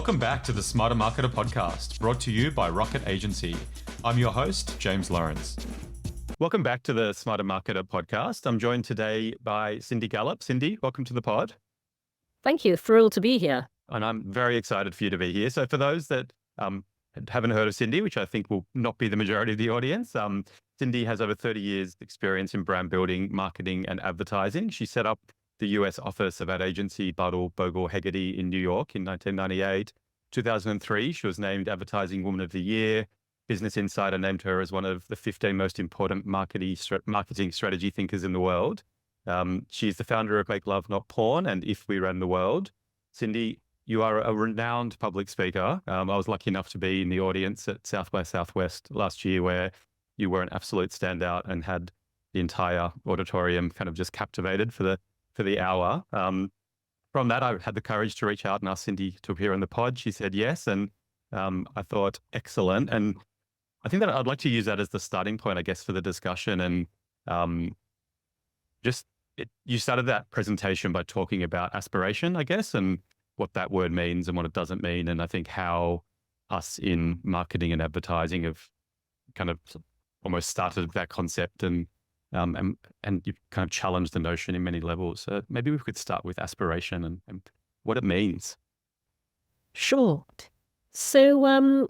Welcome back to the Smarter Marketer podcast, brought to you by Rocket Agency. I'm your host, James Lawrence. Welcome back to the Smarter Marketer podcast. I'm joined today by Cindy Gallop. Cindy, welcome to the pod. Thank you. Thrilled to be here. And I'm very excited for you to be here. So for those that haven't heard of Cindy, which I think will not be the majority of the audience, Cindy has over 30 years experience in brand building, marketing, and advertising. She set up the US office of ad agency Bartle Bogle Hegarty in New York in 1998. 2003, she was named Advertising Woman of the Year. Business Insider named her as one of the 15 most important marketing strategy thinkers in the world. She's the founder of MakeLoveNotPorn and If We Ran the World. Cindy, you are a renowned public speaker. I was lucky enough to be in the audience at South by Southwest last year, where you were an absolute standout and had the entire auditorium kind of just captivated for the hour. From that, I had the courage to reach out and ask Cindy to appear on the pod. She said yes, and I thought excellent. And I think that I'd like to use that as the starting point, I guess, for the discussion. And you started that presentation by talking about aspiration, I guess, and what that word means and what it doesn't mean. And I think how us in marketing and advertising have kind of almost started that concept and you've kind of challenged the notion in many levels. So maybe we could start with aspiration and what it means. Sure. So,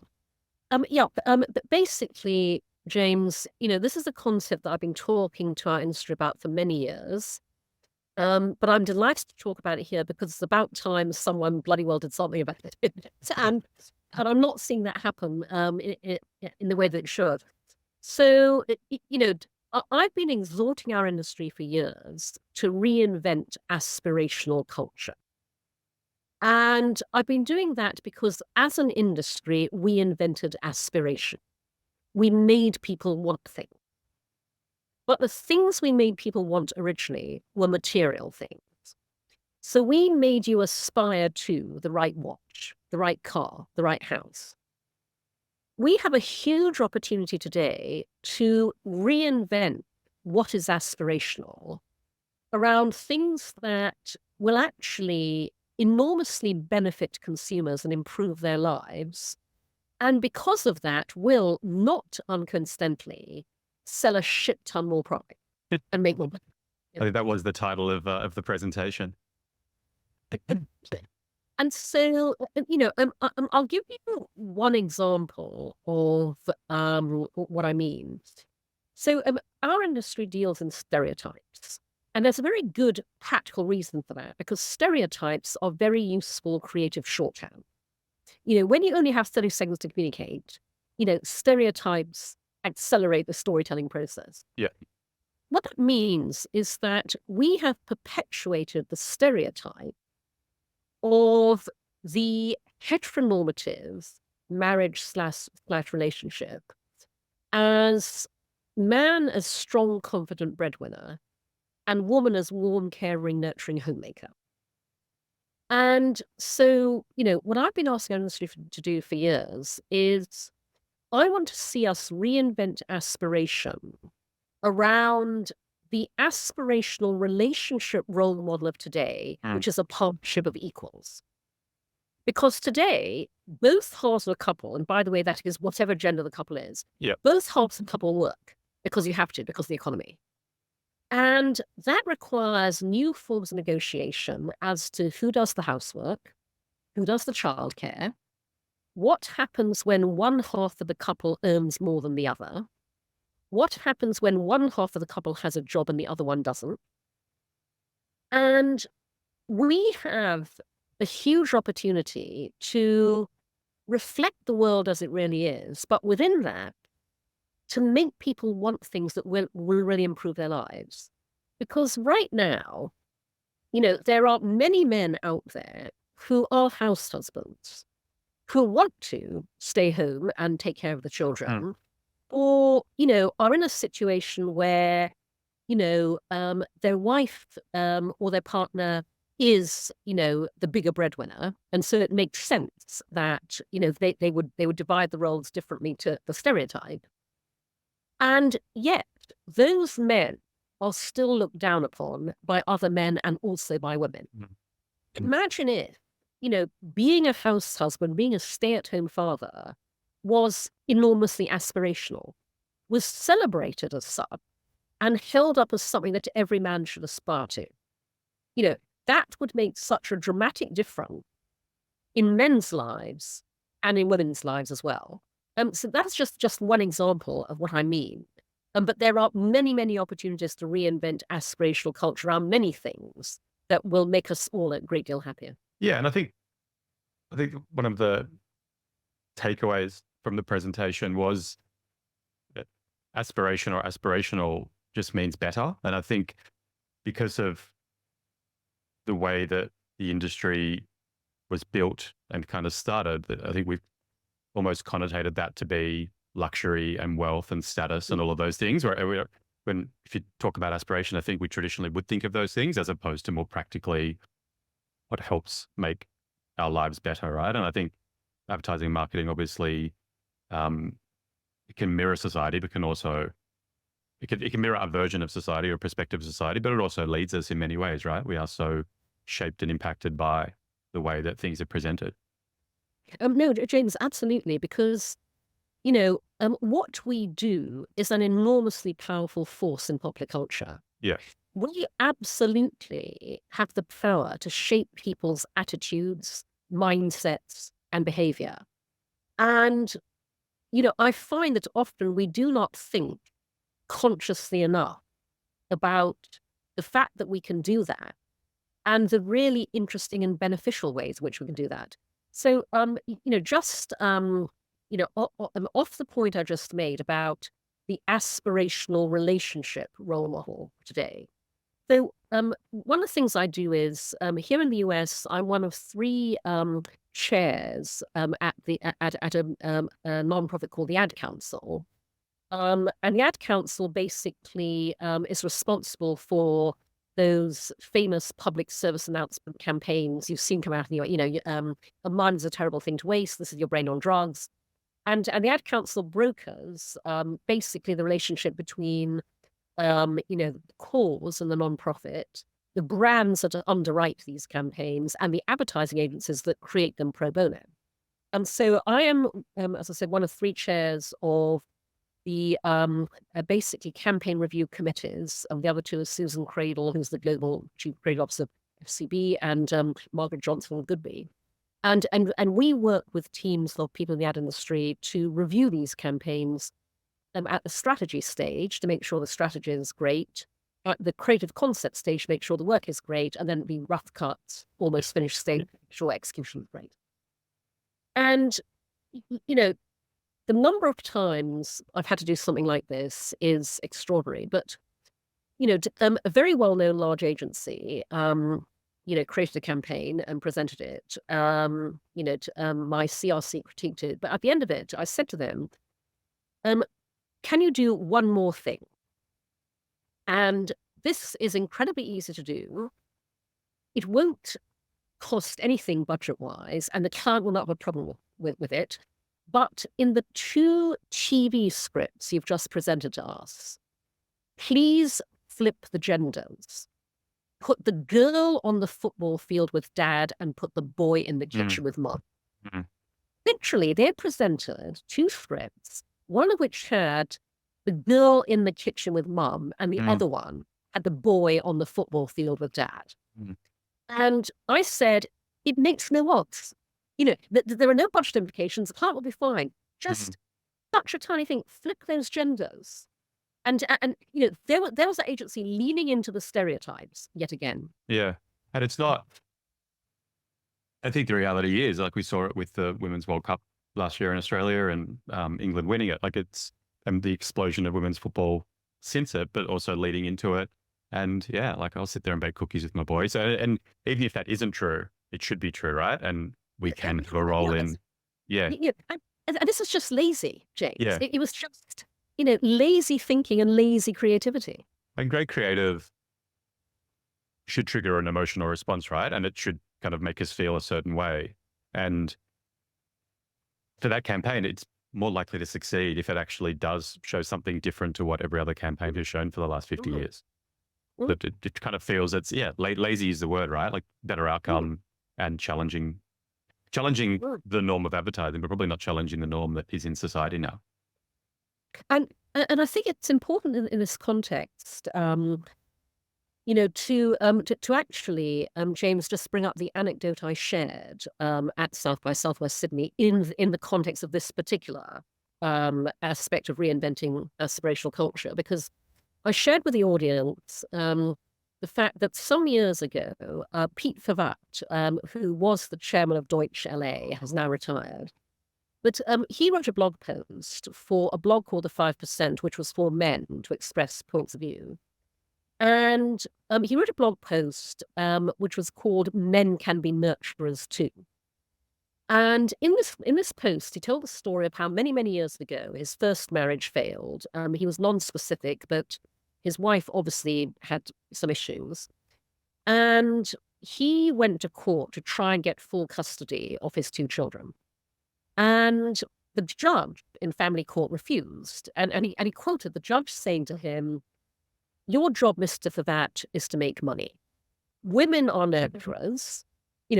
basically, James, this is a concept that I've been talking to our industry about for many years. But I'm delighted to talk about it here because it's about time someone bloody well did something about it. and I'm not seeing that happen in the way that it should. So, I've been exhorting our industry for years to reinvent aspirational culture. And I've been doing that because as an industry, we invented aspiration. We made people want things. But the things we made people want originally were material things. So we made you aspire to the right watch, the right car, the right house. We have a huge opportunity today to reinvent what is aspirational around things that will actually enormously benefit consumers and improve their lives. And because of that, will not uncoincidentally sell a shit ton more product and make more money. I think that was the title of the presentation. And so, I'll give you one example of what I mean. So our industry deals in stereotypes. And there's a very good practical reason for that, because stereotypes are very useful creative shorthand. When you only have 30 seconds to communicate, stereotypes accelerate the storytelling process. Yeah. What that means is that we have perpetuated the stereotype of the heteronormative marriage slash relationship as man as strong, confident breadwinner and woman as warm, caring, nurturing homemaker. And so, what I've been asking our industry to do for years is I want to see us reinvent aspiration around the aspirational relationship role model of today, which is a partnership of equals. Because today, both halves of a couple, and by the way, that is whatever gender the couple is, both halves of a couple work because you have to, because of the economy. And that requires new forms of negotiation as to who does the housework, who does the childcare, what happens when one half of the couple earns more than the other, what happens when one half of the couple has a job and the other one doesn't. And we have a huge opportunity to reflect the world as it really is, but within that, to make people want things that will really improve their lives. Because right now, there are many men out there who are house husbands, who want to stay home and take care of the children, or, are in a situation where, their wife or their partner is, the bigger breadwinner. And so it makes sense that, they would divide the roles differently to the stereotype. And yet those men are still looked down upon by other men and also by women. Imagine if being a house husband, being a stay-at-home father was enormously aspirational, was celebrated as such, and held up as something that every man should aspire to. That would make such a dramatic difference in men's lives and in women's lives as well. So that's just one example of what I mean. But there are many, many opportunities to reinvent aspirational culture around many things that will make us all a great deal happier. Yeah, and I think one of the takeaways from the presentation was that aspirational just means better. And I think because of the way that the industry was built and kind of started, I think we've almost connotated that to be luxury and wealth and status and all of those things. If you talk about aspiration, I think we traditionally would think of those things as opposed to more practically what helps make our lives better, right? And I think advertising and marketing, obviously, it can mirror society, but can also it can mirror a version of society or a perspective of society, but it also leads us in many ways, right? We are so shaped and impacted by the way that things are presented. No, James, absolutely, because what we do is an enormously powerful force in popular culture. Yeah. We absolutely have the power to shape people's attitudes, mindsets, and behavior. And, I find that often we do not think consciously enough about the fact that we can do that and the really interesting and beneficial ways in which we can do that. So, just, off the point I just made about the aspirational relationship role model today. So, one of the things I do is here in the US, I'm one of 3 chairs at a nonprofit called the Ad Council. And the Ad Council basically is responsible for those famous public service announcement campaigns you've seen come out in the a mind is a terrible thing to waste. This is your brain on drugs. And the Ad Council brokers basically the relationship between the cause and the nonprofit, the brands that underwrite these campaigns, and the advertising agencies that create them pro bono. And so I am, as I said, one of 3 chairs of the basically campaign review committees. The other 2 are Susan Cradle, who's the global chief creative officer of FCB, and Margaret Johnson of Goodby. And we work with teams of people in the ad industry to review these campaigns at the strategy stage to make sure the strategy is great, at the creative concept stage to make sure the work is great, and then the rough cut, almost finished stage to make sure execution is great. And, the number of times I've had to do something like this is extraordinary. But, a very well-known large agency, created a campaign and presented it. My CRC critiqued it. But at the end of it, I said to them, can you do one more thing? And this is incredibly easy to do. It won't cost anything budget-wise, and the client will not have a problem with it. But in the 2 TV scripts you've just presented to us, please flip the genders. Put the girl on the football field with dad and put the boy in the kitchen with mom. Literally, they presented 2 scripts, one of which had the girl in the kitchen with mom, and the other one had the boy on the football field with dad. And I said, it makes no odds. There are no budget implications. The client will be fine. Just such a tiny thing. Flip those genders. And there was that agency leaning into the stereotypes yet again. Yeah. And it's not, I think the reality is, like we saw it with the Women's World Cup last year in Australia and England winning it. Like it's the explosion of women's football since it, but also leading into it. And yeah, like I'll sit there and bake cookies with my boys. And even if that isn't true, it should be true, right? And we can have a role in, And this is just lazy, James. Yeah. It was just, lazy thinking and lazy creativity. And great creative should trigger an emotional response, right? And it should kind of make us feel a certain way. And for that campaign, it's more likely to succeed if it actually does show something different to what every other campaign has shown for the last 50 years. It kind of feels lazy is the word, right? Like better outcome and challenging challenging Right. the norm of advertising, but probably not challenging the norm that is in society now. And I think it's important in this context, to actually, James, just bring up the anecdote I shared at South by Southwest Sydney in the context of this particular aspect of reinventing aspirational culture, because I shared with the audience the fact that some years ago, Pete Favat, who was the chairman of Deutsche LA, has now retired. But he wrote a blog post for a blog called The 5%, which was for men to express points of view. And he wrote a blog post which was called Men Can Be Nurturers Too. And in this post, he told the story of how many, many years ago his first marriage failed. He was non-specific, but his wife obviously had some issues. And he went to court to try and get full custody of his 2 children. And the judge in family court refused. And he quoted the judge saying to him, "Your job, Mr. Favat, is to make money. Women are nurturers,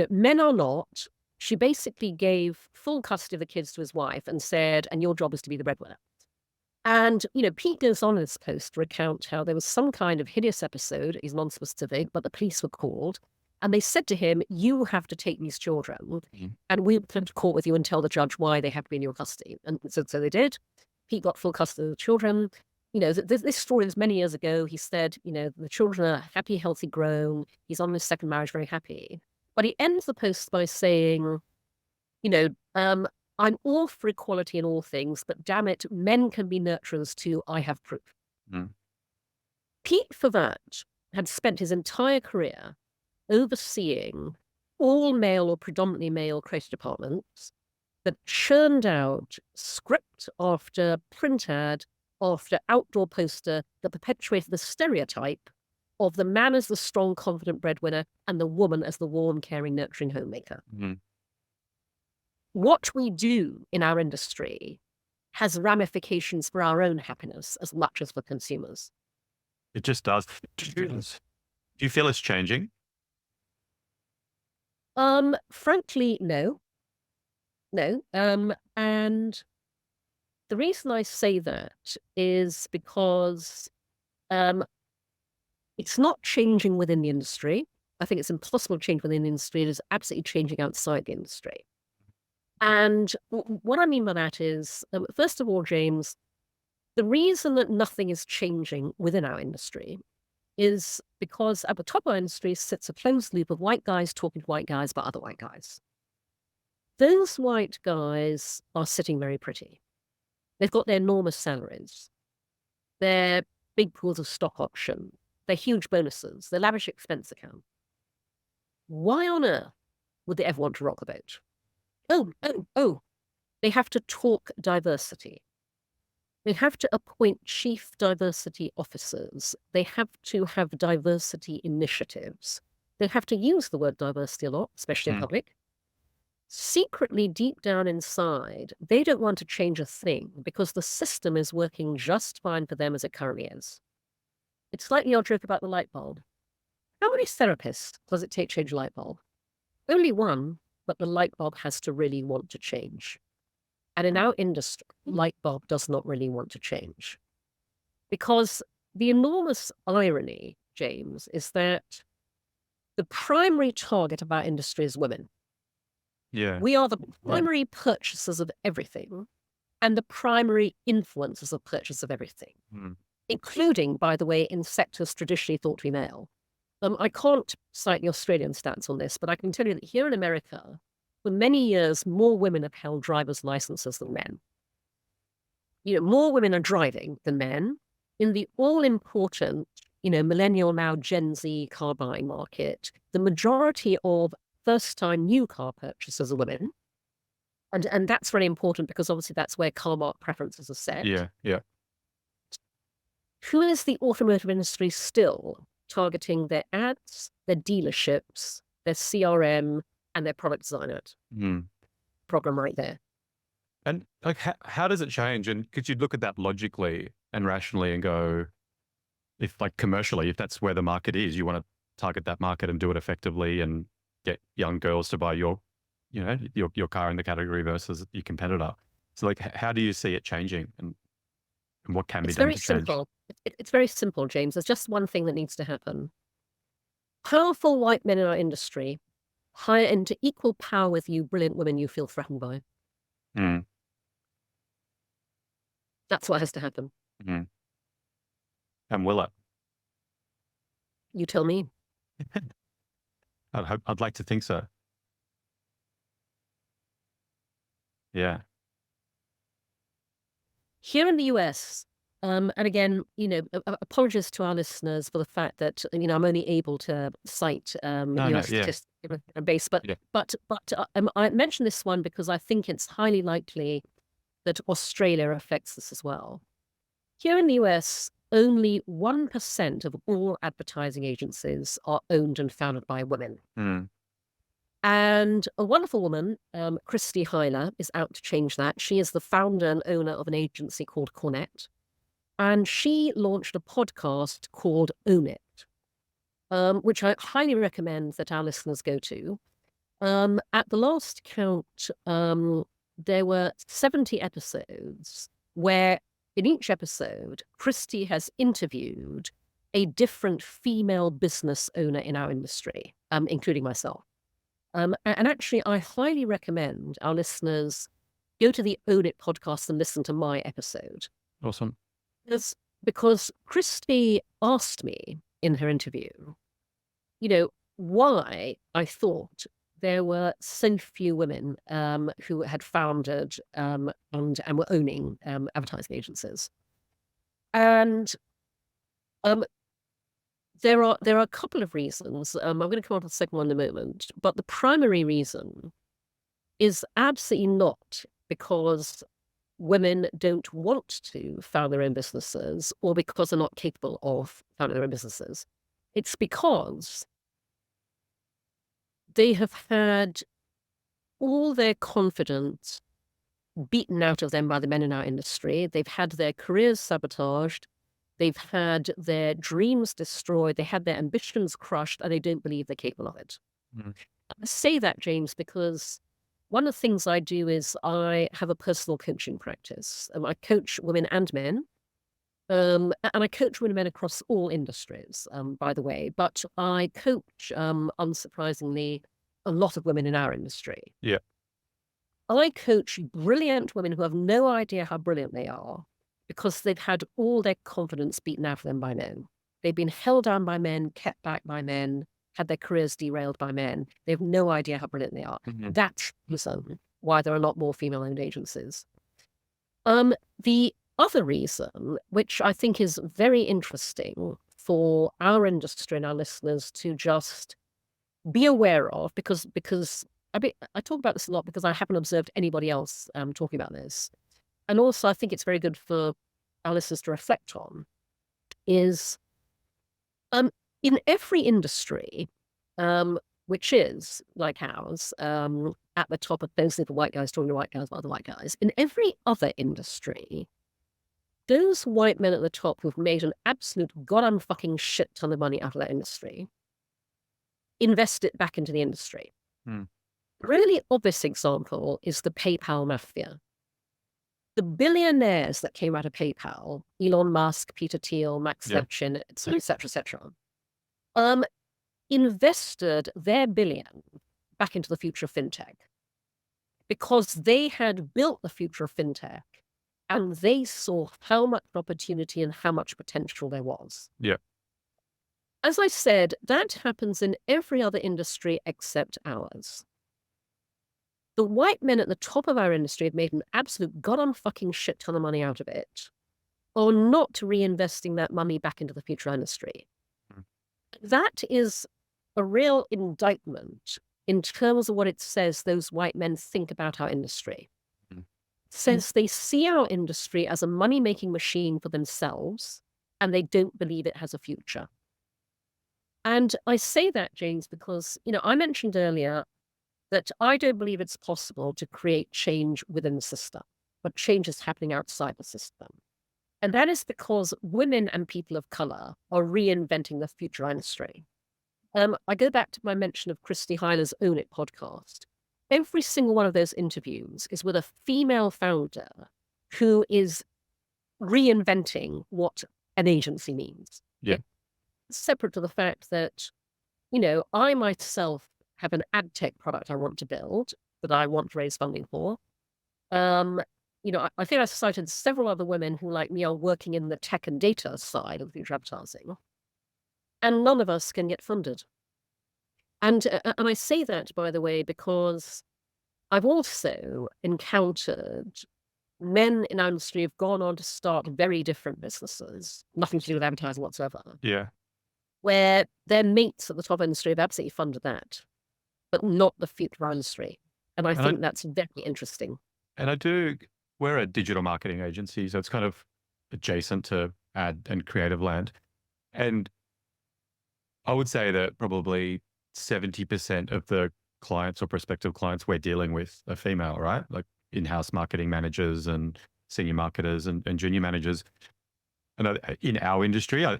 men are not." She basically gave full custody of the kids to his wife and said, "And your job is to be the breadwinner." And, Pete goes on in this post to recount how there was some kind of hideous episode. He's non-specific, but the police were called. And they said to him, "You have to take these children, and we'll come to court with you and tell the judge why they have to be in your custody." And so they did. Pete got full custody of the children. This story was many years ago. He said, the children are happy, healthy, grown. He's on his second marriage, very happy. But he ends the post by saying, "I'm all for equality in all things, but damn it, men can be nurturers too. I have proof." Mm. Pete Favat had spent his entire career overseeing all male or predominantly male creative departments that churned out script after print ad after outdoor poster that perpetuated the stereotype of the man as the strong, confident breadwinner and the woman as the warm, caring, nurturing homemaker. Mm. What we do in our industry has ramifications for our own happiness as much as for consumers. It just does. Do you feel it's changing? Frankly, no. No. And the reason I say that is because it's not changing within the industry. I think it's impossible to change within the industry. It is absolutely changing outside the industry. And what I mean by that is, first of all, James, the reason that nothing is changing within our industry is because at the top of our industry sits a closed loop of white guys talking to white guys about other white guys. Those white guys are sitting very pretty. They've got their enormous salaries, their big pools of stock option, their huge bonuses, their lavish expense account. Why on earth would they ever want to rock the boat? Oh, they have to talk diversity. They have to appoint chief diversity officers. They have to have diversity initiatives. They have to use the word diversity a lot, especially in public. Secretly, deep down inside, they don't want to change a thing because the system is working just fine for them as it currently is. It's like the old joke about the light bulb. How many therapists does it take to change a light bulb? Only one, but the light bulb has to really want to change. And in our industry, light bulb does not really want to change. Because the enormous irony, James, is that the primary target of our industry is women. Yeah. We are the primary purchasers of everything and the primary influencers of purchase of everything, including, by the way, in sectors traditionally thought to be male. I can't cite the Australian stats on this, but I can tell you that here in America, for many years, more women have held driver's licenses than men. More women are driving than men in the all-important, millennial now Gen Z car buying market. The majority of first-time new car purchasers are women. And that's really important because obviously that's where car mark preferences are set. Yeah. Who is the automotive industry still targeting? Their ads, their dealerships, their CRM, and their product designer. Problem right there. And like, how does it change? And could you look at that logically and rationally and go, if like commercially, if that's where the market is, you want to target that market and do it effectively and get young girls to buy your your car in the category versus your competitor. So like, how do you see it changing, and what can be It's done very to change? simple. It's very simple, James. There's just one thing that needs to happen. Powerful white men in our industry hire into equal power with you brilliant women you feel threatened by. Mm, That's what has to happen. mm. And will it? You tell me. I'd like to think so. Yeah. Here in the US, and again, apologies to our listeners for the fact that, I'm only able to cite No, US yeah. statistics base, but Yeah. I mentioned this one because I think it's highly likely that Australia affects this as well. Here in the US, only 1% of all advertising agencies are owned and founded by women. Mm, And a wonderful woman, Christy Heiler, is out to change that. She is the founder and owner of an agency called Cornet. And she launched a podcast called Own It, which I highly recommend that our listeners go to. At the last count, there were 70 episodes where in each episode, Christy has interviewed a different female business owner in our industry, including myself. And actually, I highly recommend our listeners go to the Own It podcast and listen to my episode. awesome. Because Christy asked me in her interview, why I thought there were so few women who had founded and were owning advertising agencies. And there are a couple of reasons. I'm going to come on to the second one in a moment, but the primary reason is absolutely not because women don't want to found their own businesses or because they're not capable of founding their own businesses. It's because they have had all their confidence beaten out of them by the men in our industry. They've had their careers sabotaged. They've had their dreams destroyed. They had their ambitions crushed, and they don't believe they're capable of it. Mm. I say that, James, because one of the things I do is I have a personal coaching practice. I coach women and men. And I coach women and men across all industries, by the way. But I coach, unsurprisingly, a lot of women in our industry. Yeah. I coach brilliant women who have no idea how brilliant they are because they've had all their confidence beaten out of them by men. They've been held down by men, kept back by men, had their careers derailed by men. They have no idea how brilliant they are. Mm-hmm. That's why there are a lot more female-owned agencies. The other reason, which I think is very interesting for our industry and our listeners to just be aware of, because I talk about this a lot because I haven't observed anybody else talking about this. And also I think it's very good for our listeners to reflect on, is in every industry, which is like ours, at the top of those little white guys talking to white guys about other white guys, in every other industry, those white men at the top who've made an absolute goddamn fucking shit ton of money out of that industry invest it back into the industry. Hmm. A really obvious example is the PayPal mafia. The billionaires that came out of PayPal, Elon Musk, Peter Thiel, Max Levchin, et cetera, invested their billion back into the future of fintech because they had built the future of fintech and they saw how much opportunity and how much potential there was. Yeah. As I said, that happens in every other industry except ours. The white men at the top of our industry have made an absolute goddamn fucking shit ton of money out of it, or not reinvesting that money back into the future industry. Mm. That is a real indictment in terms of what it says those white men think about our industry. Mm. It says they see our industry as a money-making machine for themselves, and they don't believe it has a future. And I say that, James, because, I mentioned earlier that I don't believe it's possible to create change within the system, but change is happening outside the system. And that is because women and people of color are reinventing the future industry. I go back to my mention of Christy Heiler's Own It podcast. every single one of those interviews is with a female founder who is reinventing what an agency means. Yeah. Separate to the fact that, I myself have an ad tech product I want to build that I want to raise funding for. I think I cited several other women who, like me, are working in the tech and data side of future advertising, and none of us can get funded. And I say that, by the way, because I've also encountered men in our industry who've gone on to start very different businesses, nothing to do with advertising whatsoever, Yeah. where their mates at the top industry have absolutely funded that, but not the future industry. And I think that's very interesting. And we're a digital marketing agency, so it's kind of adjacent to ad and creative land. And I would say that probably 70% of the clients or prospective clients we're dealing with are female, right? Like in-house marketing managers and senior marketers and junior managers. And in our industry, I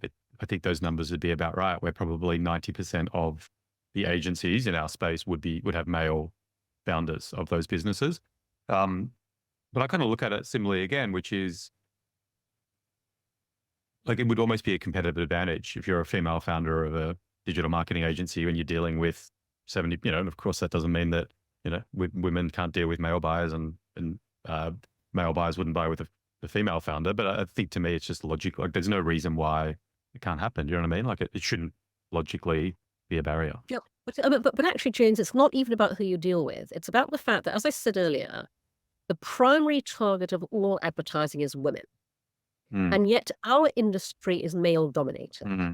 think those numbers would be about right. Where probably 90% of the agencies in our space would have male founders of those businesses. But I kind of look at it similarly again, which is like it would almost be a competitive advantage if you're a female founder of a digital marketing agency and you're dealing with 70, and of course that doesn't mean that, women can't deal with male buyers and male buyers wouldn't buy with a female founder. But I think to me, it's just logical. Like there's no reason why it can't happen. Do you know what I mean? Like it shouldn't logically be a barrier. Yeah. But actually, James, it's not even about who you deal with. It's about the fact that, as I said earlier, the primary target of all advertising is women. And yet our industry is male dominated. Mm-hmm.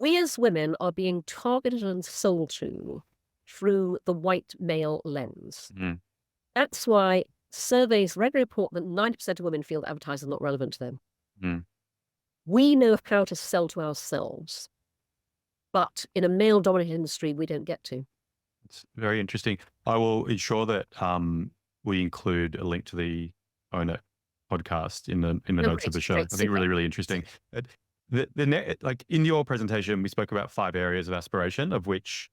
We as women are being targeted and sold to through the white male lens. Mm-hmm. That's why surveys regularly report that 90% of women feel that advertising is not relevant to them. Mm-hmm. We know how to sell to ourselves, but in a male dominated industry, we don't get to. It's very interesting. I will ensure that we include a link to the Owner podcast in the notes of the show. I think really, really interesting. Like in your presentation, we spoke about 5 areas of aspiration, of which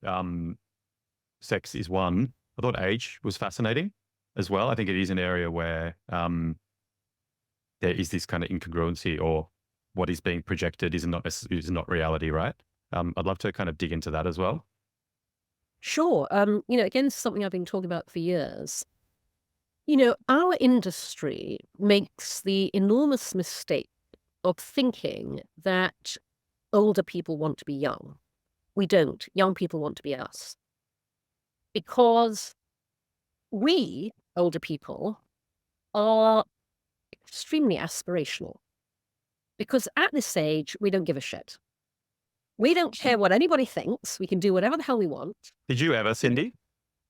sex is one. I thought age was fascinating as well. I think it is an area where there is this kind of incongruency, or what is being projected is not reality, right? I'd love to kind of dig into that as well. Sure. Again, this is something I've been talking about for years. Our industry makes the enormous mistake of thinking that older people want to be young. We don't. Young people want to be us. Because we, older people, are extremely aspirational. Because at this age, we don't give a shit. We don't care what anybody thinks. We can do whatever the hell we want. Did you ever, Cindy?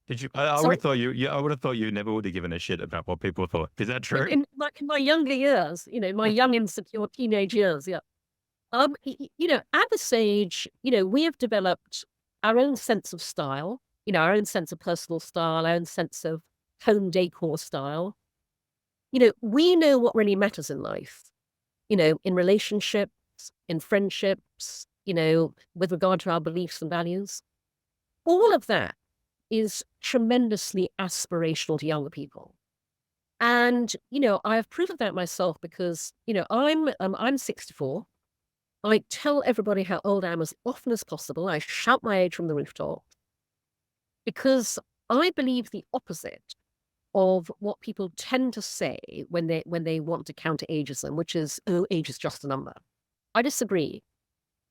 Did you? I would have thought I would have thought you never would have given a shit about what people thought. Is that true? In my younger years, my young insecure teenage years, yeah. At this age, we have developed our own sense of style, our own sense of personal style, our own sense of home decor style. We know what really matters in life, in relationships, in friendships, with regard to our beliefs and values. All of that is tremendously aspirational to younger people. And, I have proof of that myself because, I'm 64. I tell everybody how old I am as often as possible. I shout my age from the rooftop because I believe the opposite of what people tend to say when they want to counter ageism, which is, oh, age is just a number. I disagree.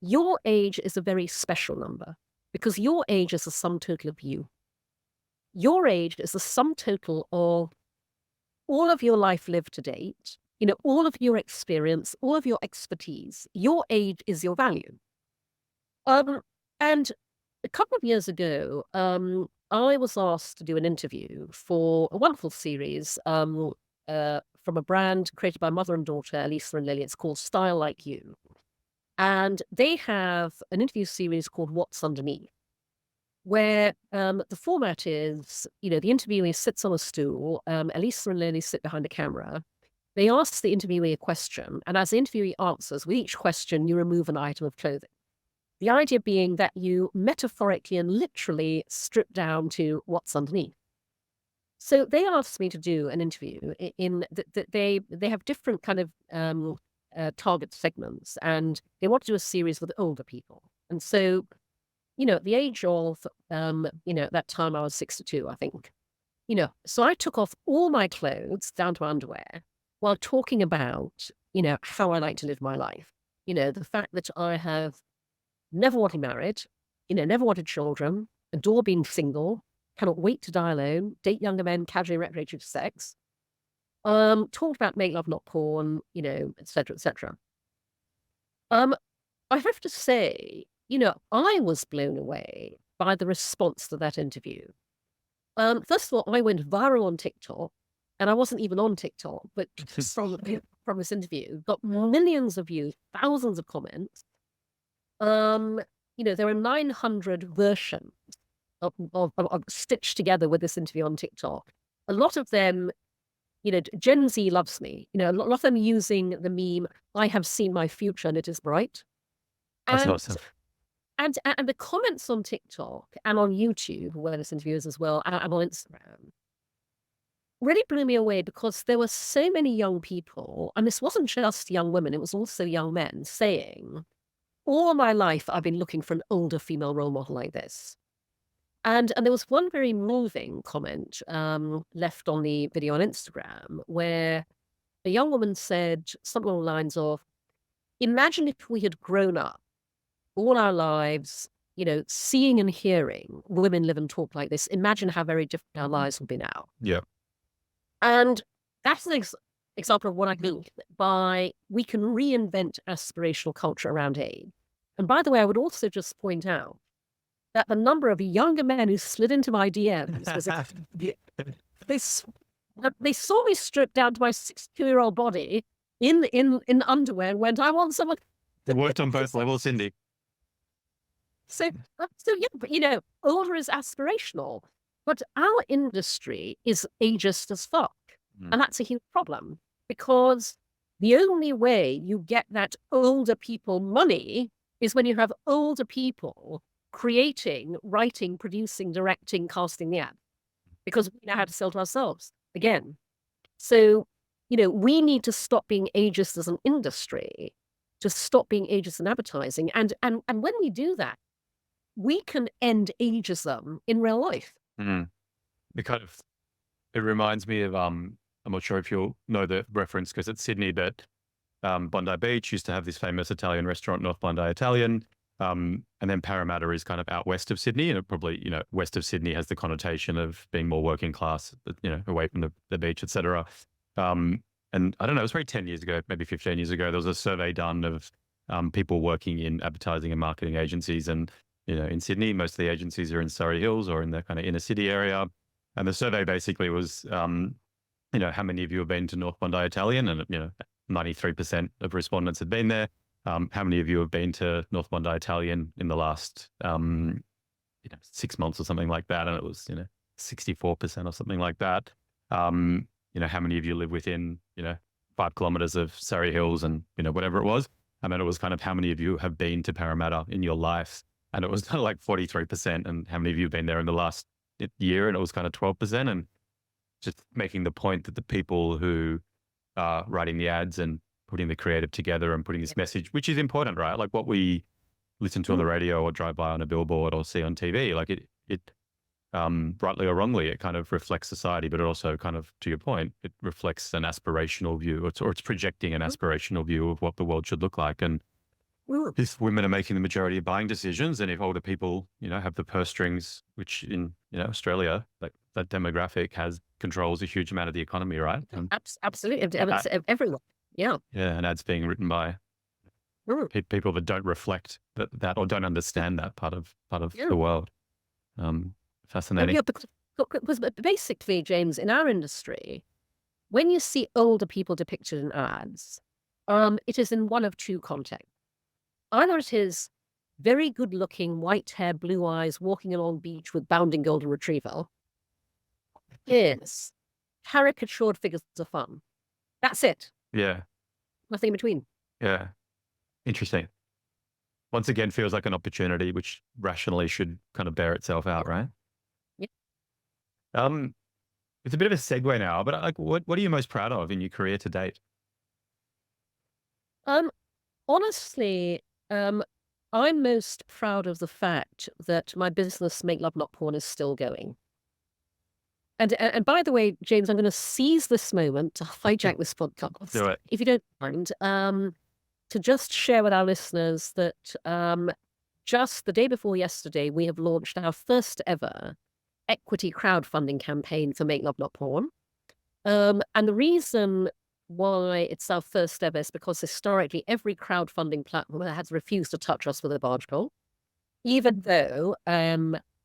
Your age is a very special number because your age is the sum total of you. Your age is the sum total of all of your life lived to date, all of your experience, all of your expertise. Your age is your value. And a couple of years ago, I was asked to do an interview for a wonderful series from a brand created by mother and daughter, Lisa and Lily. It's called Style Like You. And they have an interview series called What's Underneath, where the format is, the interviewee sits on a stool, Elisa and Lily sit behind a camera. They ask the interviewee a question, and as the interviewee answers, with each question, you remove an item of clothing. The idea being that you metaphorically and literally strip down to what's underneath. So they asked me to do an interview they have different kind of target segments, and they want to do a series with older people. And so, at the age of, at that time I was 62, I think, so I took off all my clothes down to underwear while talking about, how I like to live my life. The fact that I have never wanted married, never wanted children, adore being single, cannot wait to die alone, date younger men, casually recreational sex. Talked about make love, not porn, et cetera, et cetera. I have to say, I was blown away by the response to that interview. First of all, I went viral on TikTok, and I wasn't even on TikTok, but from this interview, got millions of views, thousands of comments. There are 900 versions of stitched together with this interview on TikTok. A lot of them, Gen Z loves me. A lot of them using the meme, I have seen my future and it is bright. That's And awesome. and the comments on TikTok and on YouTube, where this interview is as well, and on Instagram, really blew me away, because there were so many young people, and this wasn't just young women, it was also young men, saying, all my life I've been looking for an older female role model like this. And there was one very moving comment left on the video on Instagram, where a young woman said something along the lines of, imagine if we had grown up all our lives, seeing and hearing women live and talk like this. Imagine how very different our lives would be now. Yeah. And that's an example of what I think we can reinvent aspirational culture around age. And by the way, I would also just point out that the number of younger men who slid into my DMs was they saw me stripped down to my 62-year-old body in underwear and went, I want someone. It worked on both levels, Cindy. So yeah, but older is aspirational, but our industry is ageist as fuck. And that's a huge problem, because the only way you get that older people money is when you have older people creating, writing, producing, directing, casting the ad, because we know how to sell to ourselves again. So, we need to stop being ageist as an industry, to stop being ageist in advertising. And when we do that, we can end ageism in real life. It reminds me of, I'm not sure if you'll know the reference, because it's Sydney, but Bondi Beach used to have this famous Italian restaurant, North Bondi Italian. And then Parramatta is kind of out west of Sydney, and it probably, west of Sydney has the connotation of being more working class, away from the beach, etc. And I don't know, it was probably 10 years ago, maybe 15 years ago, there was a survey done of people working in advertising and marketing agencies. And, in Sydney, most of the agencies are in Surrey Hills or in the kind of inner city area. And the survey basically was, how many of you have been to North Bondi Italian? And, 93% of respondents had been there. How many of you have been to North Bondi Italian in the last, 6 months or something like that? And it was, 64% or something like that. How many of you live within, 5 kilometers of Surrey Hills and, whatever it was. And then it was kind of how many of you have been to Parramatta in your life? And it was kind of like 43%. And how many of you have been there in the last year? And it was kind of 12%. And just making the point that the people who are writing the ads and putting the creative together and putting this message, which is important, right? Like what we listen to on the radio or drive by on a billboard or see on TV, like it rightly or wrongly, it kind of reflects society, but it also kind of, to your point, it reflects an aspirational view, or it's projecting an aspirational view of what the world should look like. And if women are making the majority of buying decisions, and if older people, have the purse strings, which in, Australia, like that demographic controls a huge amount of the economy, right? Absolutely. Everyone. Yeah. Yeah. And ads being written by people that don't reflect that or don't understand that part of the world. Fascinating. Yeah, because basically, James, in our industry, when you see older people depicted in ads, it is in one of two contexts. Either it is very good-looking, white hair, blue eyes, walking along beach with bounding golden retriever. Yes, caricatured figures of fun. That's it. Yeah. Nothing in between. Yeah. Interesting. Once again, feels like an opportunity which rationally should kind of bear itself out, right? Yeah. It's a bit of a segue now, but like, what are you most proud of in your career to date? Um, honestly, I'm most proud of the fact that my business, Make Love Not Porn, is still going. And by the way, James, I'm going to seize this moment to hijack this podcast, Do it. if you don't mind, to just share with our listeners that just the day before yesterday, we have launched our first ever equity crowdfunding campaign for Make Love Not Porn. And the reason why it's our first ever is because historically every crowdfunding platform has refused to touch us with a barge pole, even though,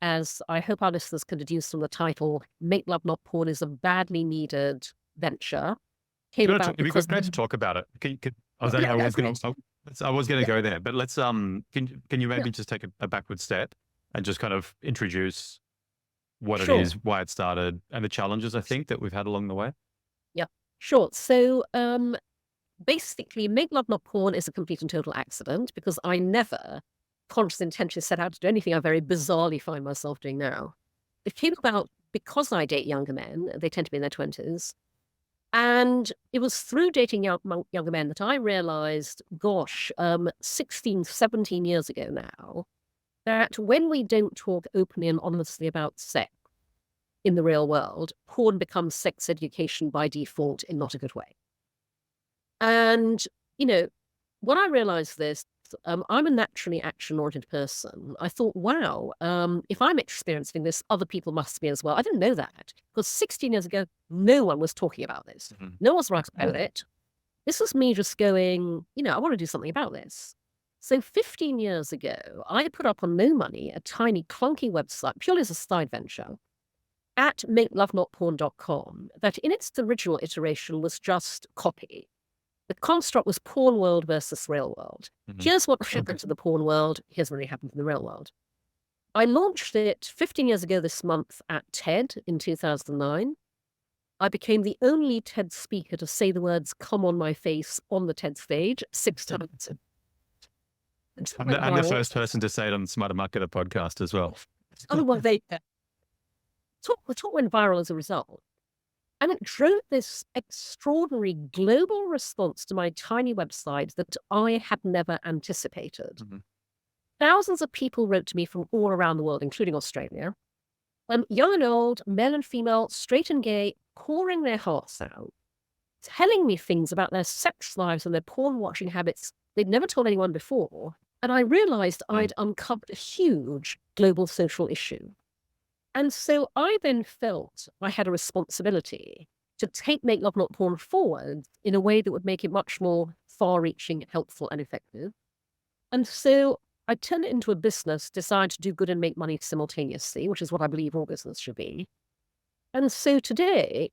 as I hope our listeners can deduce from the title, Make Love Not Porn is a badly needed venture. Came about It'd be because great to talk about it. I was Yeah, going to go there, but let's can you maybe Yeah. just take a backward step and just kind of introduce what it Sure. is, why it started, and the challenges I think that we've had along the way. Sure. So basically, Make Love Not Porn is a complete and total accident because I never consciously intentionally set out to do anything I very bizarrely find myself doing now. It came about because I date younger men. They tend to be in their 20s. And it was through dating younger men that I realized, gosh, 16, 17 years ago now, that when we don't talk openly and honestly about sex in the real world, porn becomes sex education by default in not a good way. And, when I realized this, I'm a naturally action-oriented person. I thought, wow, if I'm experiencing this, other people must be as well. I didn't know that because 16 years ago, no one was talking about this. Mhm. No one's writing about it. This was me just going, I want to do something about this. So 15 years ago, I put up on no money a tiny clunky website, purely as a side venture, at makelovenotporn.com, that in its original iteration was just copy. The construct was porn world versus real world. Mhm. Here's what happened to the porn world. Here's what happened in the real world. I launched it 15 years ago this month at TED in 2009. I became the only TED speaker to say the words "come on my face" on the TED stage 6 times. I'm the first person to say it on the Smarter Marketer podcast as well. Oh, well, the talk went viral as a result. And it drove this extraordinary global response to my tiny website that I had never anticipated. Mhm. Thousands of people wrote to me from all around the world, including Australia, young and old, male and female, straight and gay, pouring their hearts out, telling me things about their sex lives and their porn watching habits they'd never told anyone before. And I realized I'd uncovered a huge global social issue. And so I then felt I had a responsibility to take Make Love Not Porn forward in a way that would make it much more far-reaching, helpful, and effective. And so I turned it into a business designed to do good and make money simultaneously, which is what I believe all business should be. And so today,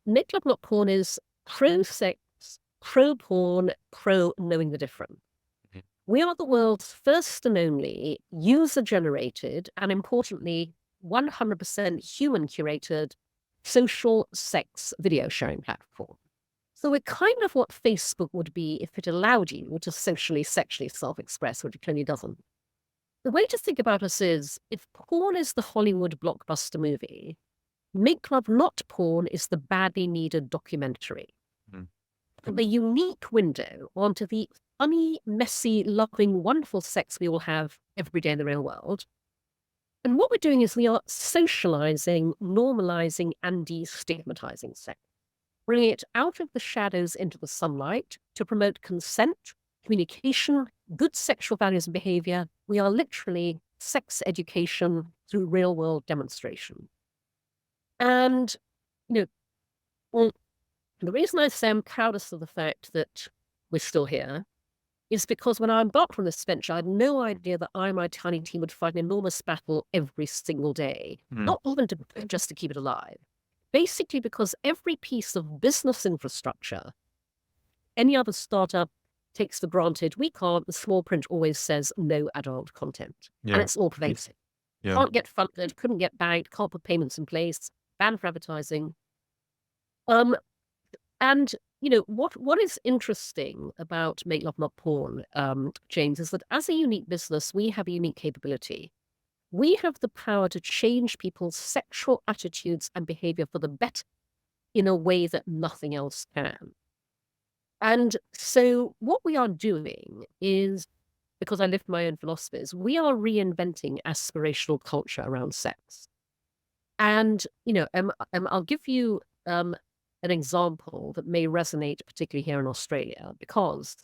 Make Love Not Porn is pro-sex, pro-porn, pro-knowing the difference. Mhm. We are the world's first and only user-generated and, importantly, 100% human-curated social sex video sharing platform. So we're kind of what Facebook would be if it allowed you to socially, sexually self-express, which it clearly doesn't. The way to think about us is, if porn is the Hollywood blockbuster movie, Make Love Not Porn is the badly needed documentary. Mhm. The unique window onto the funny, messy, loving, wonderful sex we all have every day in the real world. And what we're doing is we are socializing, normalizing, and destigmatizing sex, bringing it out of the shadows into the sunlight to promote consent, communication, good sexual values and behavior. We are literally sex education through real world demonstration. And, well, the reason I say I'm proudest of the fact that we're still here is because when I embarked on this venture, I had no idea that I and my tiny team would fight an enormous battle every single day, not even just to keep it alive. Basically, because every piece of business infrastructure any other startup takes for granted, we can't. The small print always says no adult content, and it's all pervasive. Yeah. Can't get funded, couldn't get banked, can't put payments in place, banned for advertising. And what is interesting about Make Love Not Porn, James, is that as a unique business, we have a unique capability. We have the power to change people's sexual attitudes and behavior for the better in a way that nothing else can. And so what we are doing is, because I live my own philosophies, we are reinventing aspirational culture around sex. And, I'll give you an example that may resonate particularly here in Australia, because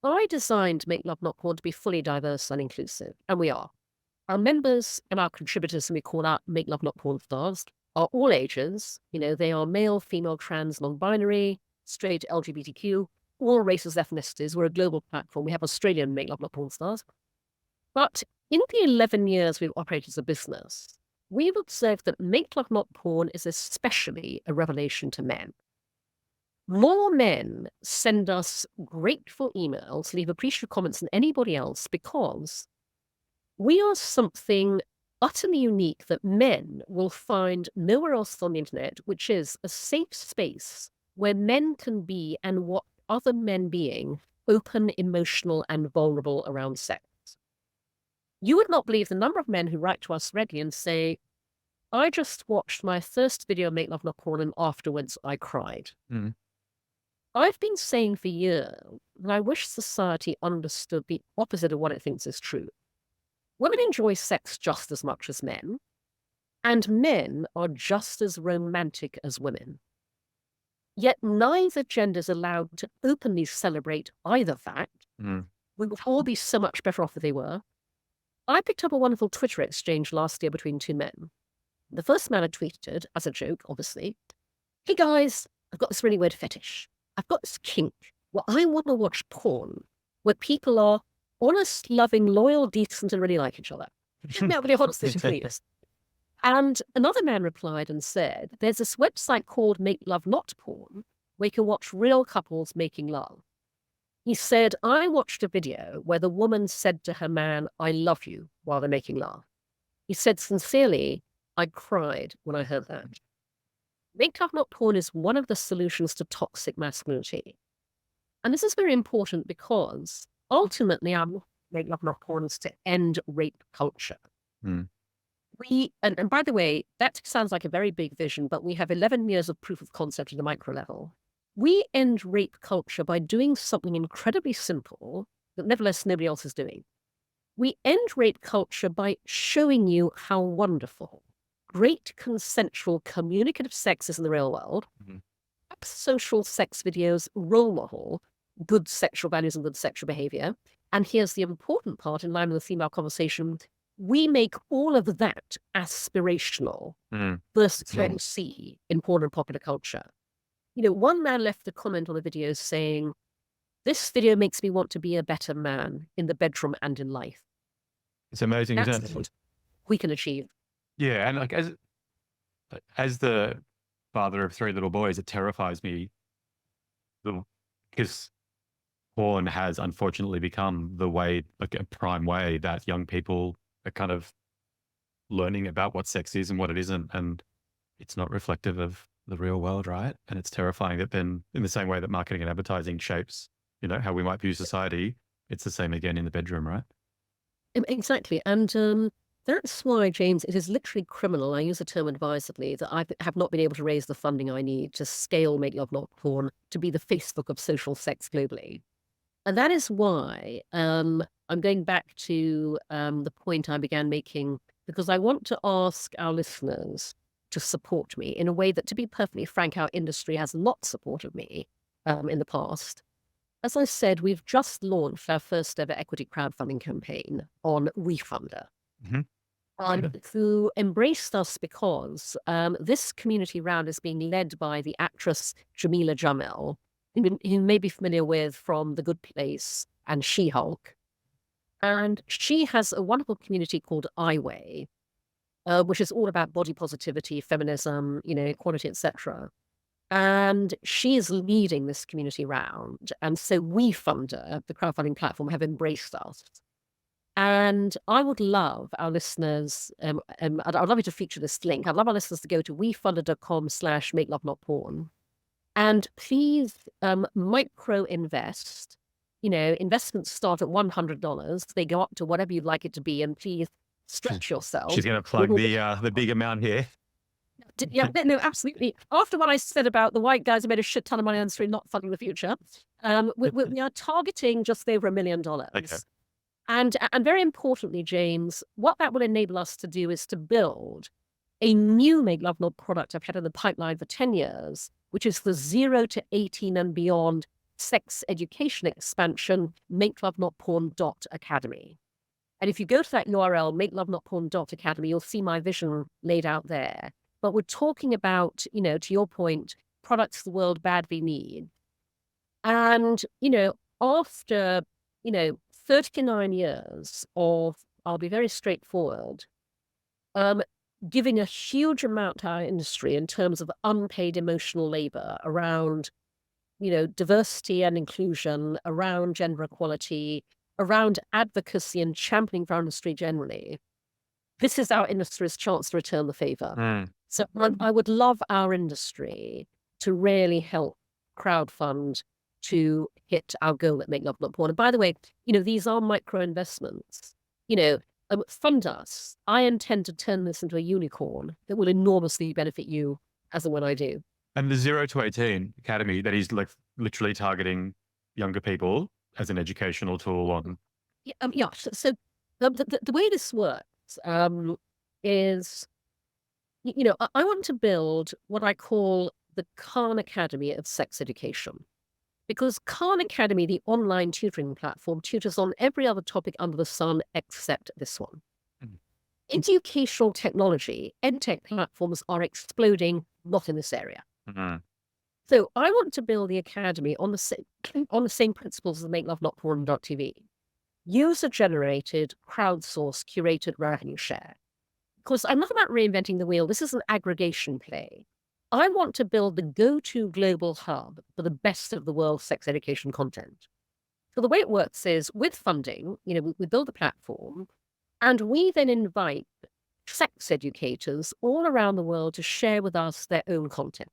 I designed Make Love Not Porn to be fully diverse and inclusive, and we are. Our members and our contributors, and we call out Make Love Not Porn stars, are all ages. They are male, female, trans, non-binary, straight, LGBTQ, all races, ethnicities. We're a global platform. We have Australian Make Love Not Porn stars. But in the 11 years we've operated as a business, we've observed that Make Love Not Porn is especially a revelation to men. More men send us grateful emails, leave appreciative comments than anybody else, because we are something utterly unique that men will find nowhere else on the internet, which is a safe space where men can be and what other men being open, emotional, and vulnerable around sex. You would not believe the number of men who write to us regularly and say, I just watched my first video of Make Love Not Porn and afterwards I cried. Mm. I've been saying for years that I wish society understood the opposite of what it thinks is true. Women enjoy sex just as much as men, and men are just as romantic as women. Yet neither gender is allowed to openly celebrate either fact. Mm. We would all be so much better off if they were. I picked up a wonderful Twitter exchange last year between two men. The first man had tweeted, as a joke, obviously, hey guys, I've got this really weird fetish. I've got this kink where I want to watch porn where people are honest, loving, loyal, decent, and really like each other. Really honestly, please. And another man replied and said, there's this website called MakeLoveNotPorn where you can watch real couples making love. He said, I watched a video where the woman said to her man, I love you, while they're making love. He said, sincerely, I cried when I heard that. Make Love Not Porn is one of the solutions to toxic masculinity. And this is very important because ultimately our Make Love Not Porn is to end rape culture. Mm. And by the way, that sounds like a very big vision, but we have 11 years of proof of concept at a micro level. We end rape culture by doing something incredibly simple that nevertheless nobody else is doing. We end rape culture by showing you how wonderful great consensual communicative sex is in the real world. Mm-hmm. Social sex videos role model good sexual values and good sexual behavior. And here's the important part in line with the female conversation. We make all of that aspirational versus what you see in porn and popular culture. One man left a comment on the video saying, this video makes me want to be a better man in the bedroom and in life. It's amazing, That's isn't it? what we can achieve. Yeah, and like as the father of 3 little boys, it terrifies me because porn has unfortunately become the way, like a prime way that young people are kind of learning about what sex is and what it isn't, and it's not reflective of the real world, right? And it's terrifying that then, in the same way that marketing and advertising shapes, how we might view society, it's the same again in the bedroom, right? Exactly. And that's why, James, it is literally criminal. I use the term advisedly that I have not been able to raise the funding I need to scale Make Love Not Porn to be the Facebook of social sex globally. And that is why I'm going back to the point I began making, because I want to ask our listeners to support me in a way that, to be perfectly frank, our industry has not supported me in the past. As I said, we've just launched our first ever equity crowdfunding campaign on WeFunder. Who embraced us because this community round is being led by the actress Jamila Jamil, who you may be familiar with from The Good Place and She-Hulk. And she has a wonderful community called iWay, which is all about body positivity, feminism, equality, etc. And she is leading this community round. And so WeFunder, the crowdfunding platform, have embraced us. And I would love our listeners, I'd love you to feature this link. I'd love our listeners to go to wefunder.com/makelovenotporn. And please micro invest. Investments start at $100. They go up to whatever you'd like it to be. And please stretch yourself. She's going to plug the big amount here. Yeah, no, absolutely. After what I said about the white guys who made a shit ton of money on the street not funding the future, we are targeting just over $1 million. Okay. And very importantly, James, what that will enable us to do is to build a new Make Love Not product I've had in the pipeline for 10 years, which is the 0 to 18 and beyond sex education expansion, MakeLoveNotPorn.academy. And if you go to that URL, MakeLoveNotPorn.academy, you'll see my vision laid out there. But we're talking about, to your point, products the world badly need. And, after, 39 years of, I'll be very straightforward, giving a huge amount to our industry in terms of unpaid emotional labor around, diversity and inclusion, around gender equality, around advocacy and championing for our industry generally. This is our industry's chance to return the favor. So I would love our industry to really help crowdfund to hit our goal at Make Love Not Porn. And by the way, these are micro investments. Fund us. I intend to turn this into a unicorn that will enormously benefit you as and when I do. And the 0 to 18 Academy, that is like literally targeting younger people as an educational tool on. Yeah. So the way this works is, I want to build what I call the Khan Academy of sex education. Because Khan Academy, the online tutoring platform, tutors on every other topic under the sun except this one. Educational technology, edtech platforms are exploding, not in this area. So I want to build the academy on the same principles as MakeLoveNotPorn.tv. User-generated, crowdsourced, curated revenue share. Because I'm not about reinventing the wheel. This is an aggregation play. I want to build the go-to global hub for the best of the world's sex education content. So the way it works is with funding, we build a platform and we then invite sex educators all around the world to share with us their own content.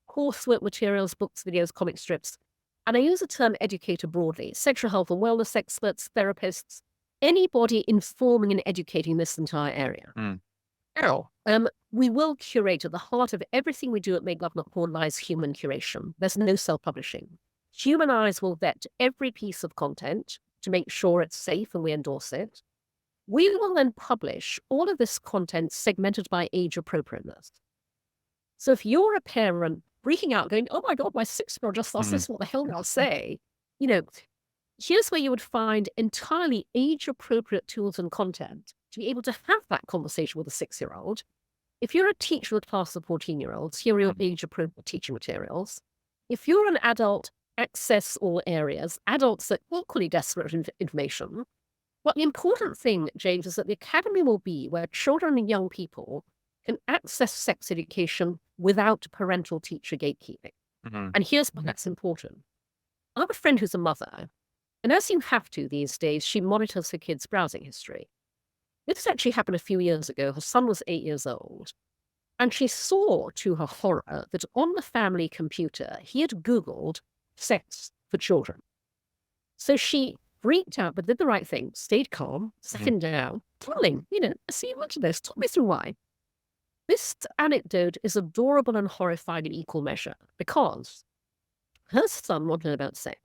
Coursework materials, books, videos, comic strips. And I use the term educator broadly, sexual health and wellness experts, therapists, anybody informing and educating this entire area. Now, we will curate at the heart of everything we do at Make Love Not Porn lies human curation. There's no self-publishing. Human eyes will vet every piece of content to make sure it's safe and we endorse it. We will then publish all of this content segmented by age appropriateness. So if you're a parent freaking out going, oh my God, my 6-year-old just asked this, what the hell do I say? Here's where you would find entirely age-appropriate tools and content to be able to have that conversation with a 6-year-old. If you're a teacher with a class of 14-year-olds, here are your age-appropriate teaching materials. If you're an adult, access all areas, adults are equally desperate for information. But the important thing, James, is that the academy will be where children and young people can access sex education without parental teacher gatekeeping. And here's why that's important. I have a friend who's a mother, and as you have to these days, she monitors her kids' browsing history. This actually happened a few years ago. Her son was 8 years old, and she saw, to her horror, that on the family computer, he had Googled sex for children. So she freaked out, but did the right thing, stayed calm, sat him down, telling, see much of this, talk me through why. This anecdote is adorable and horrifying in equal measure, because her son wanted to know about sex.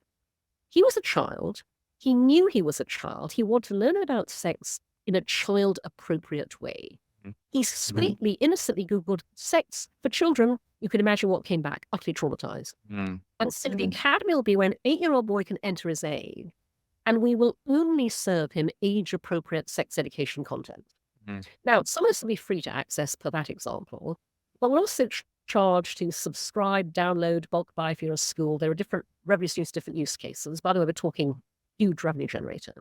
He was a child. He knew he was a child. He wanted to learn about sex in a child-appropriate way. He sweetly, innocently Googled sex for children. You can imagine what came back, utterly traumatized. And so the academy will be when an 8-year-old boy can enter his age, and we will only serve him age-appropriate sex education content. Now, some of this will be free to access per that example, but we'll also charge to subscribe, download, bulk buy if you're a school. There are different revenue streams, different use cases. By the way, we're talking huge revenue generator.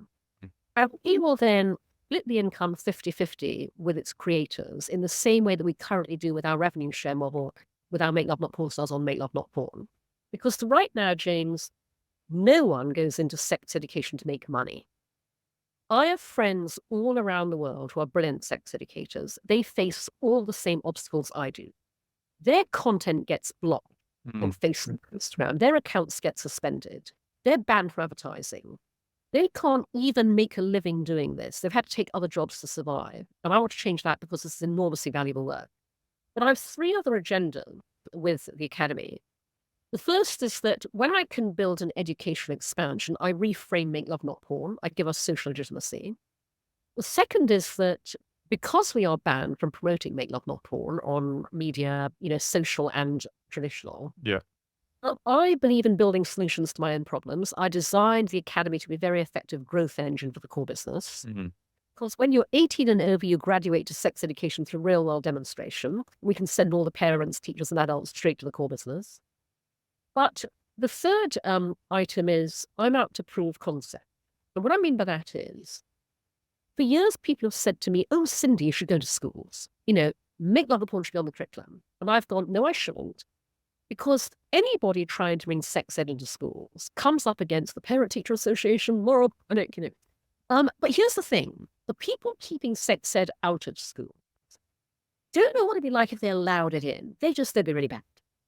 And we will then split the income 50-50 with its creators in the same way that we currently do with our revenue share model with our Make Love Not Porn stars on Make Love Not Porn. Because right now, James, no one goes into sex education to make money. I have friends all around the world who are brilliant sex educators. They face all the same obstacles I do. Their content gets blocked on Facebook and Instagram. Their accounts get suspended. They're banned from advertising. They can't even make a living doing this. They've had to take other jobs to survive. And I want to change that because this is enormously valuable work. But I have 3 other agendas with the Academy. The first is that when I can build an educational expansion, I reframe Make Love Not Porn. I give us social legitimacy. The second is that because we are banned from promoting Make Love Not Porn on media, social and traditional, Yeah. I believe in building solutions to my own problems. I designed the Academy to be a very effective growth engine for the core business. Mhm. Because when you're 18 and over, you graduate to sex education through real-world demonstration. We can send all the parents, teachers, and adults straight to the core business. But the third item is I'm out to prove concept. And what I mean by that is, for years, people have said to me, oh, Cindy, you should go to schools. Make Love Not Porn should be on the curriculum. And I've gone, no, I shouldn't. Because anybody trying to bring sex ed into schools comes up against the Parent-Teacher Association, moral panic, But here's the thing. The people keeping sex ed out of school don't know what it'd be like if they allowed it in. They'd be really bad.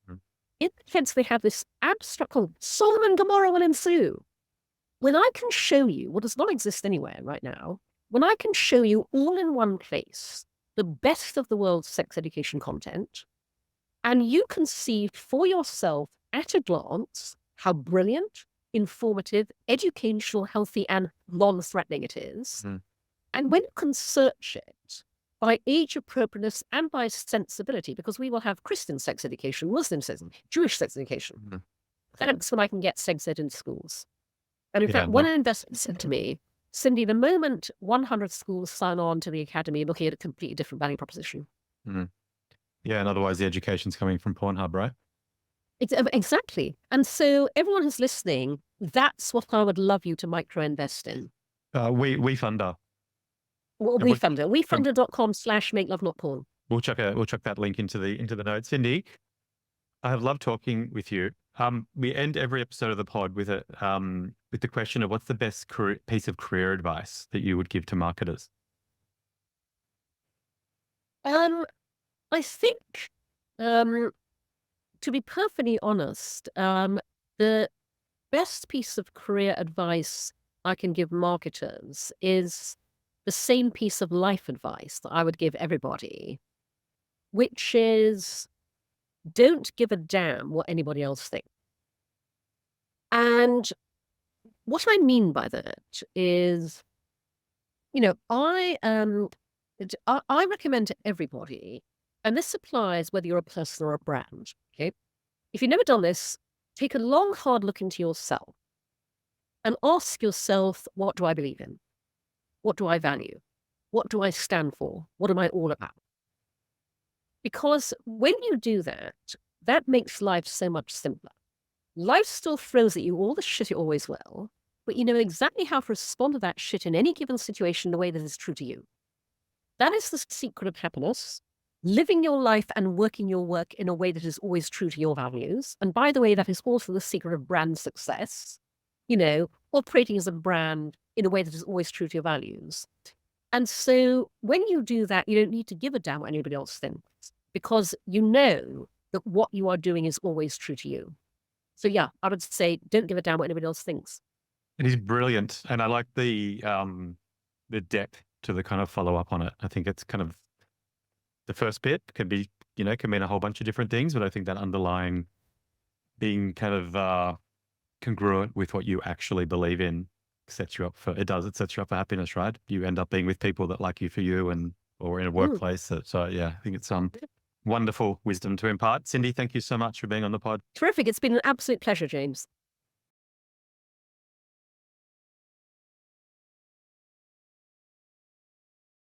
Mhm. In the sense they have this abstract, Sodom and Gomorrah will ensue. When I can show you what does not exist anywhere right now, when I can show you all in one place the best of the world's sex education content, and you can see for yourself at a glance how brilliant, informative, educational, healthy, and non-threatening it is. Mhm. And when you can search it by age appropriateness and by sensibility, because we will have Christian sex education, Muslim sex, Jewish sex education. Mhm. That's when I can get sex ed in schools. And in Yeah, fact, one investor said to me, Cindy, the moment 100 schools sign on to the Academy, you're looking at a completely different value proposition. Mhm. Yeah, and otherwise the education's coming from Pornhub, right? Exactly. And so everyone who's listening, that's what I would love you to micro-invest in. We Funder. Well, And WeFunder. WeFunder.com/make-love-not-porn. We'll chuck that link into the notes. Cindy, I have loved talking with you. We end every episode of the pod with the question of what's the best piece of career advice that you would give to marketers? I think, to be perfectly honest, the best piece of career advice I can give marketers is the same piece of life advice that I would give everybody, which is don't give a damn what anybody else thinks. And what I mean by that is, I recommend to everybody, and this applies whether you're a person or a brand, okay? If you've never done this, take a long, hard look into yourself and ask yourself, what do I believe in? What do I value? What do I stand for? What am I all about? Because when you do that, that makes life so much simpler. Life still throws at you all the shit it always will, but you know exactly how to respond to that shit in any given situation in a way that is true to you. That is the secret of happiness. Living your life and working your work in a way that is always true to your values. And by the way, that is also the secret of brand success. Operating as a brand in a way that is always true to your values. And so when you do that, you don't need to give a damn what anybody else thinks, because you know that what you are doing is always true to you. So yeah, I would say don't give a damn what anybody else thinks. It is brilliant. And I like the depth to the kind of follow up on it. I think it's kind of the first bit can be, can mean a whole bunch of different things, but I think that underlying being kind of congruent with what you actually believe in sets you up for happiness, right? You end up being with people that like you for you or in a workplace. So yeah, I think it's wonderful wisdom to impart. Cindy, thank you so much for being on the pod. Terrific. It's been an absolute pleasure, James.